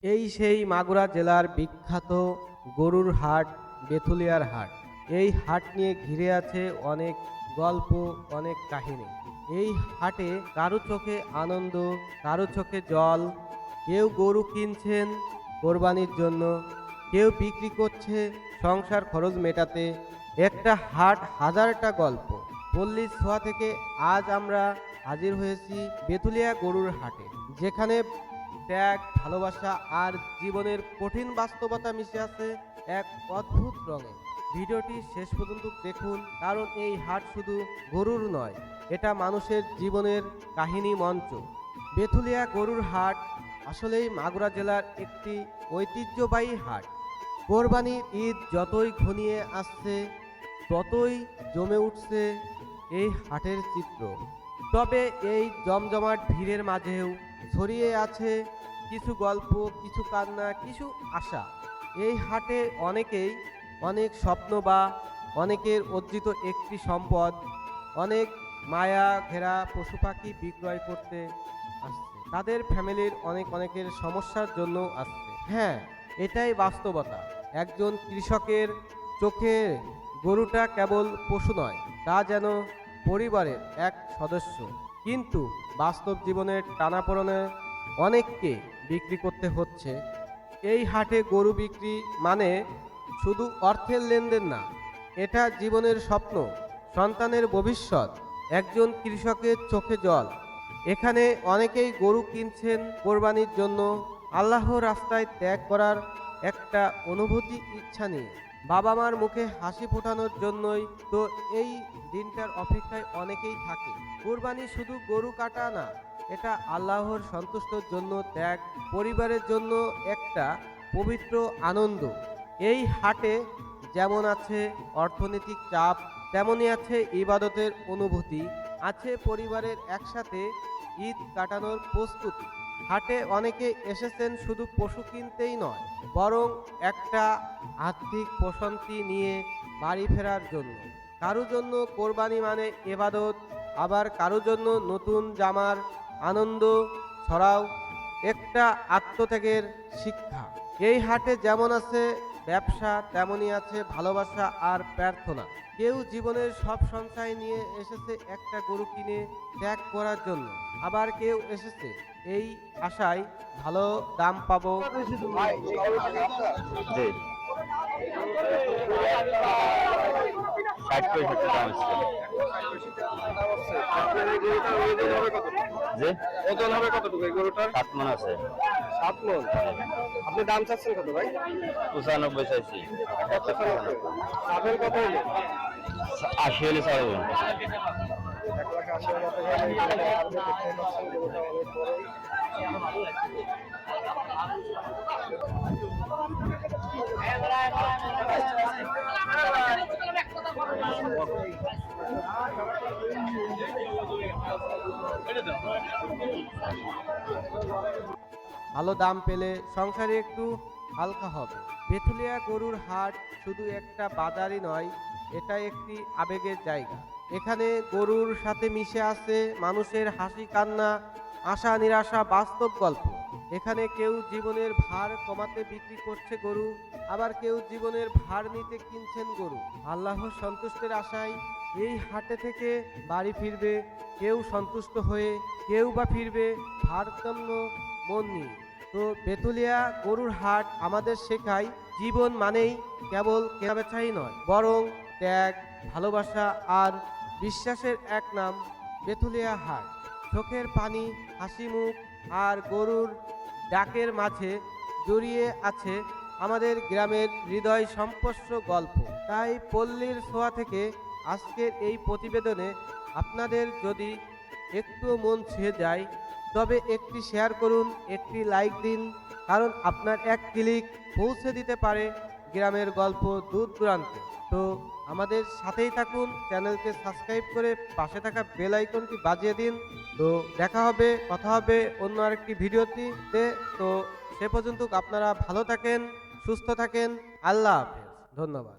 এই সেই মাগুরা জেলার বিখ্যাত গরুর হাট, বেথুলিয়ার হাট। এই হাট নিয়ে ঘিরে আছে অনেক গল্প, অনেক কাহিনী। এই হাটে কারো চোখে আনন্দ, কারো চোখে জল। কেউ গরু কিনছেন কোরবানির জন্য, কেউ বিক্রি করছে সংসার খরচ মেটাতে। একটা হাট, হাজারটা গল্প। পল্লীর ছোঁয়া থেকে আজ আমরা হাজির হয়েছি বেথুলিয়া গরুর হাটে, যেখানে ত্যাগ, ভালোবাসা আর জীবনের কঠিন বাস্তবতা মিশে আছে এক অদ্ভুত রঙে। ভিডিওটি শেষ পর্যন্ত দেখুন, কারণ এই হাট শুধু গরুর নয়, এটা মানুষের জীবনের কাহিনী মঞ্চ। বেথুলিয়া গরুর হাট আসলেই মাগুরা জেলার একটি ঐতিহ্যবাহী হাট। কোরবানির ঈদ যতই ঘনিয়ে আসছে, ততই জমে উঠছে এই হাটের চিত্র। তবে এই জমজমাট ভিড়ের মাঝেও ছড়িয়ে আছে কিছু গল্প, কিছু কান্না, কিছু আশা। এই হাটে অনেকেই অনেক স্বপ্ন বা অনেকের অর্জিত একটি সম্পদ, অনেক মায়া ঘেরা পশু পাখি বিক্রয় করতে আসছে। তাদের ফ্যামিলির অনেকের সমস্যার জন্য আসছে। হ্যাঁ, এটাই বাস্তবতা। একজন কৃষকের চোখে গরুটা কেবল পশু নয়, তা যেন পরিবারের এক সদস্য। কিন্তু বাস্তব জীবনের টানাপোড়েনে অনেককে বিক্রি করতে হচ্ছে। এই হাটে গরু বিক্রি মানে শুধু অর্থের লেনদেন না, এটা জীবনের স্বপ্ন, সন্তানের ভবিষ্যৎ। একজন কৃষকের চোখে জল। এখানে অনেকেই গরু কিনছেন কোরবানির জন্য, আল্লাহর রাস্তায় ত্যাগ করার একটা অনুভূতি, ইচ্ছা নিয়ে। বাবা মার মুখে হাসি ফোটানোর জন্যই তো এই দিনটার অপেক্ষায় অনেকেই থাকে। কোরবানি শুধু গরু কাটা না, এটা আল্লাহর সন্তুষ্টর জন্য ত্যাগ, পরিবারের জন্য একটা পবিত্র আনন্দ। এই হাটে যেমন আছে অর্থনৈতিক চাপ, তেমনই আছে ইবাদতের অনুভূতি, আছে পরিবারের একসাথে ঈদ কাটানোর প্রস্তুতি। হাটে অনেকে এসেছেন শুধু পশু কিনতেই নয়, বরং একটা আর্থিক প্রশান্তি নিয়ে বাড়ি ফেরার জন্য। কারো জন্য কোরবানি মানে ইবাদত, আবার কারো জন্য নতুন জামার আনন্দ ছড়াও একটা আত্মত্যাগের শিক্ষা। এই হাটে যেমন আছে ব্যবসা, তেমনই আছে ভালোবাসা আর প্রার্থনা। কেউ জীবনের সব সঞ্চয় নিয়ে এসেছে একটা গরু কিনে ত্যাগ করার জন্য, আবার কেউ এসেছে এই আশায় ভালো দাম পাবো। জি, 60-65 দাম হচ্ছে। জি, ওজন হবে কতটুকু এই গরুটার? 7 মণ আছে। 7 মণ। আপনি দাম চাচ্ছেন কত ভাই? 95 চাইছি। কত চাচ্ছেন? সাবের কত হলো? 80 হলে ছাড়বো। 1,80,000 মতো হলে এই গরুটা পারবে, দেখতে পাচ্ছেন গরুটা অনেক বড়ই। ভালো দাম পেলে সংসারে একটু হালকা হবে। বেথুলিয়া গরুর হাট শুধু একটা বাজারই নয়, এটা একটি আবেগের জায়গা। এখানে গরুর সাথে মিশে আছে মানুষের হাসি, কান্না, আশা, নিরাশা, বাস্তব গল্প। এখানে কেউ জীবনের ভার কমাতে বিক্রি করছে গরু, আবার কেউ জীবনের ভার নিতে কিনছেন গরু। আল্লাহর সন্তুষ্টের আশায় এই হাটে থেকে বাড়ি ফিরবে কেউ সন্তুষ্ট হয়ে, কেউ বা ফিরবে ভারসাম্য মন নিয়ে। তো বেথুলিয়া গরুর হাট আমাদের শেখায় জীবন মানেই কেবল কেনাবেচাই নয়, বরং ত্যাগ, ভালোবাসা আর বিশ্বাসের এক নাম বেথুলিয়া হাট। চোখের পানি, হাসি মুখ আর গরুর ডাকের মাঝে জড়িয়ে আছে আমাদের গ্রামের হৃদয় সম্পর্শ গল্প। তাই পল্লীর ছোঁয়া থেকে আজকের এই প্রতিবেদনে আপনাদের যদি একটু মন ছুঁয়ে যায়, তবে একটি শেয়ার করুন, একটি লাইক দিন, কারণ আপনার এক ক্লিক পৌঁছে দিতে পারে গ্রামের গল্প দূর দূরান্তে। তো আমাদের সাথেই থাকুন, চ্যানেলকে সাবস্ক্রাইব করে পাশে থাকা বেল আইকনটি বাজিয়ে দিন। তো দেখা হবে, কথা হবে অন্য আরেকটি ভিডিওতে। তো সে পর্যন্ত আপনারা ভালো থাকেন, সুস্থ থাকেন। আল্লাহ হাফেজ, ধন্যবাদ।